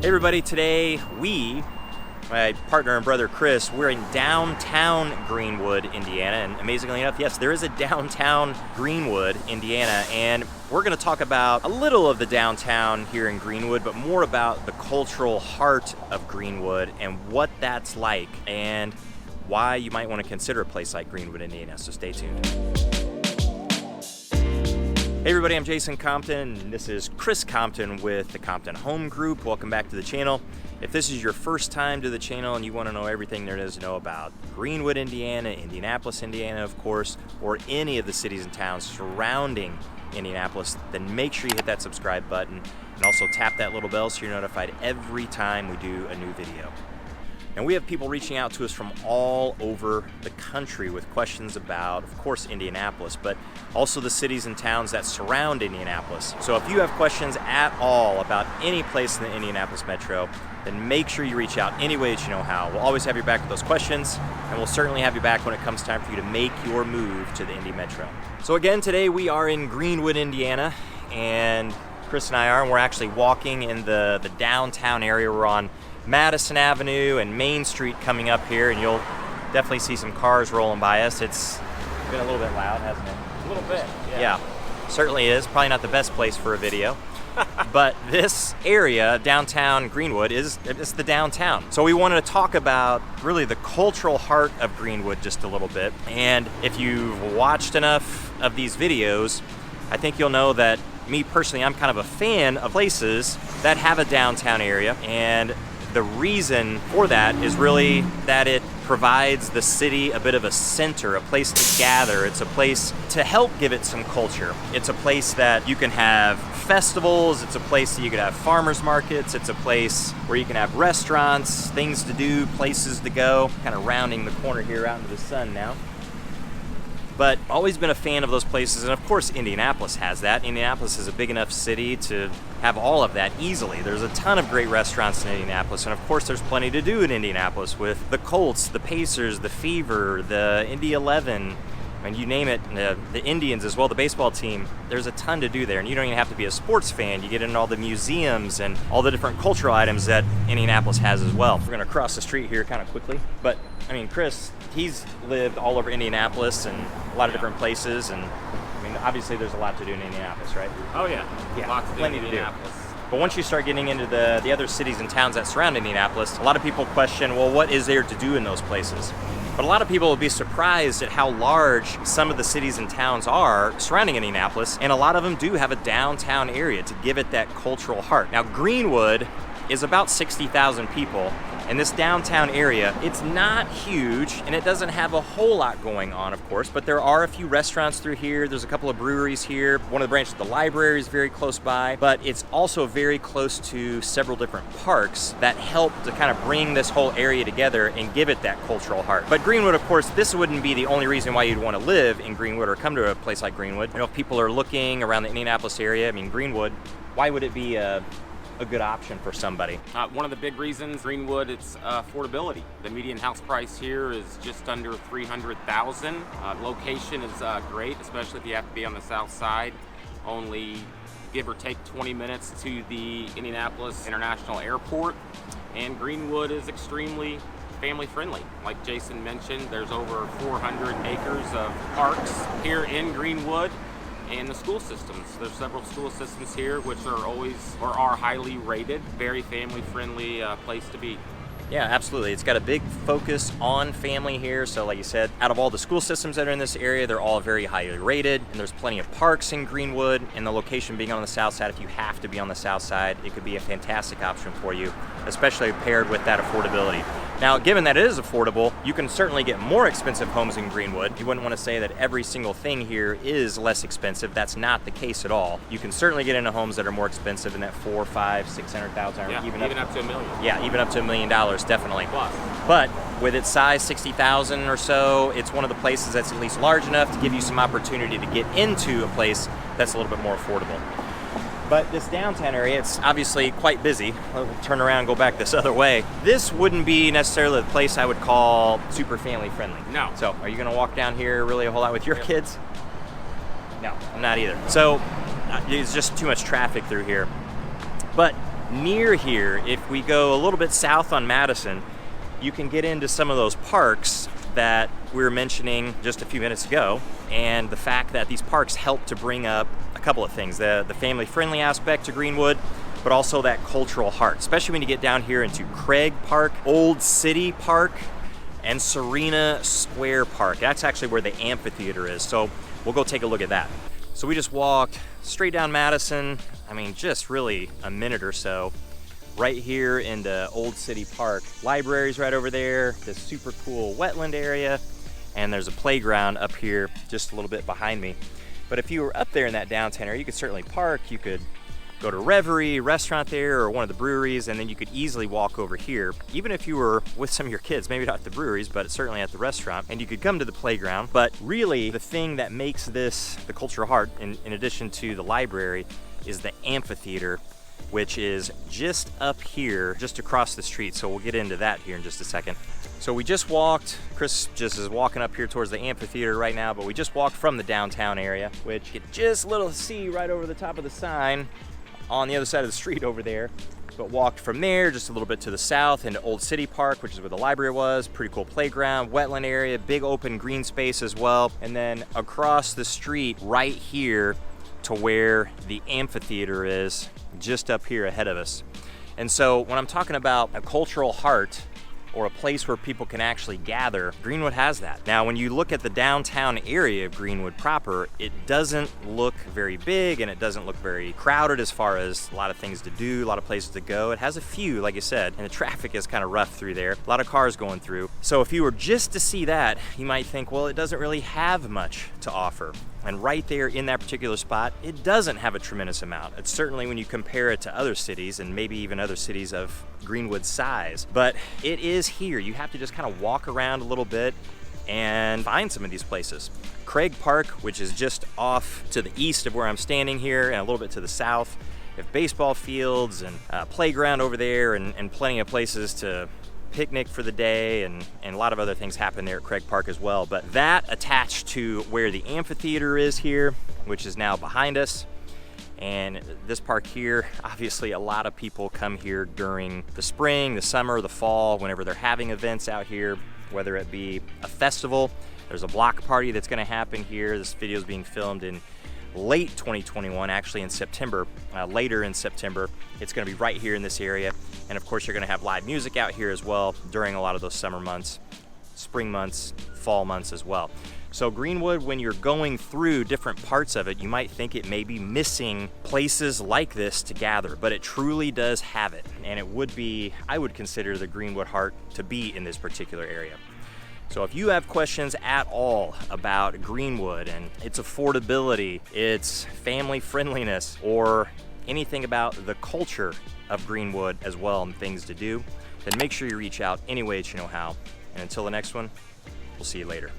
Hey everybody, today my partner and brother Chris, we're in downtown Greenwood, Indiana, and amazingly enough, yes, there is a downtown Greenwood, Indiana, and we're going to talk about a little of the downtown here in Greenwood, but more about the cultural heart of Greenwood and what that's like and why you might want to consider a place like Greenwood, Indiana, so stay tuned. Hey everybody, I'm Jason Compton, and this is Chris Compton with the Compton Home Group. Welcome back to the channel. If this is your first time to the channel and you want to know everything there is to know about Greenwood, Indiana, Indianapolis, Indiana, of course, or any of the cities and towns surrounding Indianapolis, then make sure you hit that subscribe button and also tap that little bell so you're notified every time we do a new video. And we have people reaching out to us from all over the country with questions about, of course, Indianapolis, but also the cities and towns that surround Indianapolis. So if you have questions at all about any place in the Indianapolis Metro, then make sure you reach out any way that you know how. We'll always have your back with those questions, and we'll certainly have you back when it comes time for you to make your move to the Indy Metro. So again, today we are in Greenwood, Indiana, and Chris and I are, and we're actually walking in the downtown area. We're on Madison Avenue and Main Street coming up here, and you'll definitely see some cars rolling by us. It's been a little bit loud, hasn't it? A little bit, yeah. Certainly is. Probably not the best place for a video. But this area, downtown Greenwood, it's the downtown. So we wanted to talk about really the cultural heart of Greenwood just a little bit. And if you've watched enough of these videos, I think you'll know that me personally, I'm kind of a fan of places that have a downtown area, and the reason for that is really that it provides the city a bit of a center, a place to gather. It's a place to help give it some culture. It's a place that you can have festivals. It's a place that you could have farmers markets. It's a place where you can have restaurants, things to do, places to go. Kind of rounding the corner here out into the sun now. But always been a fan of those places, and of course Indianapolis has that. Indianapolis is a big enough city to have all of that easily. There's a ton of great restaurants in Indianapolis, and of course there's plenty to do in Indianapolis with the Colts, the Pacers, the Fever, the Indy 11, and you name it, the Indians as well, the baseball team. There's a ton to do there, and you don't even have to be a sports fan. You get into all the museums and all the different cultural items that Indianapolis has as well. We're gonna cross the street here kind of quickly, but I mean, Chris, he's lived all over Indianapolis and a lot of different places, and I mean, obviously there's a lot to do in Indianapolis, right? Oh yeah, lots to do in plenty to do. Indianapolis. But once you start getting into the other cities and towns that surround Indianapolis, a lot of people question, well, what is there to do in those places? But a lot of people will be surprised at how large some of the cities and towns are surrounding Indianapolis, and a lot of them do have a downtown area to give it that cultural heart. Now, Greenwood is about 60,000 people, and this downtown area, it's not huge, and it doesn't have a whole lot going on, of course, but there are a few restaurants through here. There's a couple of breweries here. One of the branches of the library is very close by, but it's also very close to several different parks that help to kind of bring this whole area together and give it that cultural heart. But Greenwood, of course, this wouldn't be the only reason why you'd want to live in Greenwood or come to a place like Greenwood. You know, if people are looking around the Indianapolis area, I mean, Greenwood, why would it be a good option for somebody? One of the big reasons, Greenwood, it's affordability. The median house price here is just under $300,000. Location is great, especially if you have to be on the south side. Only give or take 20 minutes to the Indianapolis International Airport. And Greenwood is extremely family friendly. Like Jason mentioned, there's over 400 acres of parks here in Greenwood. And the school systems. There's several school systems here which are highly rated. Very family friendly place to be. Yeah, absolutely. It's got a big focus on family here. So like you said, out of all the school systems that are in this area, they're all very highly rated, and there's plenty of parks in Greenwood, and the location being on the south side, if you have to be on the south side, it could be a fantastic option for you, especially paired with that affordability. Now, given that it is affordable, you can certainly get more expensive homes in Greenwood. You wouldn't want to say that every single thing here is less expensive. That's not the case at all. You can certainly get into homes that are more expensive in that $400,000, $500,000, $600,000, yeah, even up to $1 million. Yeah, even up to $1 million, definitely. Plus. But with its size, 60,000 or so, it's one of the places that's at least large enough to give you some opportunity to get into a place that's a little bit more affordable. But this downtown area, it's obviously quite busy. I'll turn around and go back this other way. This wouldn't be necessarily the place I would call super family friendly. No. So are you gonna walk down here really a whole lot with your kids? No, I'm not either. So it's just too much traffic through here. But near here, if if we go a little bit south on Madison, you can get into some of those parks that we were mentioning just a few minutes ago, and the fact that these parks help to bring up a couple of things, the family-friendly aspect to Greenwood, but also that cultural heart, especially when you get down here into Craig Park, Old City Park, and Serena Square Park. That's actually where the amphitheater is, so we'll go take a look at that. So we just walked straight down Madison, I mean, just really a minute or so, right here into Old City Park. Library's right over there, this super cool wetland area, and there's a playground up here just a little bit behind me. But if you were up there in that downtown area, you could certainly park, you could go to Reverie restaurant there or one of the breweries, and then you could easily walk over here, even if you were with some of your kids, maybe not at the breweries, but certainly at the restaurant, and you could come to the playground. But really, the thing that makes this the cultural heart, in addition to the library, is the amphitheater, which is just up here, just across the street. So we'll get into that here in just a second. So we just walked, Chris just is walking up here towards the amphitheater right now, but we just walked from the downtown area, which you can just a little see right over the top of the sign on the other side of the street over there. But walked from there just a little bit to the south into Old City Park, which is where the library was. Pretty cool playground, wetland area, big open green space as well. And then across the street right here to where the amphitheater is, just up here ahead of us. And so when I'm talking about a cultural heart, or a place where people can actually gather, Greenwood has that. Now, when you look at the downtown area of Greenwood proper, it doesn't look very big and it doesn't look very crowded as far as a lot of things to do, a lot of places to go. It has a few, like you said, and the traffic is kind of rough through there. A lot of cars going through. So if you were just to see that, you might think, well, it doesn't really have much to offer. And right there in that particular spot, it doesn't have a tremendous amount. It's certainly when you compare it to other cities, and maybe even other cities of Greenwood's size, but it is here. You have to just kind of walk around a little bit and find some of these places. Craig Park, which is just off to the east of where I'm standing here and a little bit to the south, you have baseball fields and a playground over there, and plenty of places to picnic for the day, and a lot of other things happen there at Craig Park as well. But that attached to where the amphitheater is here, which is now behind us, and this park here, obviously a lot of people come here during the spring, the summer, the fall, whenever they're having events out here, whether it be a festival. There's a block party that's going to happen here. This video is being filmed in late 2021, actually in September, later in September. It's going to be right here in this area. And of course, you're going to have live music out here as well during a lot of those summer months, spring months, fall months as well. So Greenwood, when you're going through different parts of it, you might think it may be missing places like this to gather, but it truly does have it. And it would be, I would consider the Greenwood heart to be in this particular area. So if you have questions at all about Greenwood and its affordability, its family friendliness, or anything about the culture of Greenwood as well and things to do, then make sure you reach out any way that you know how. And until the next one, we'll see you later.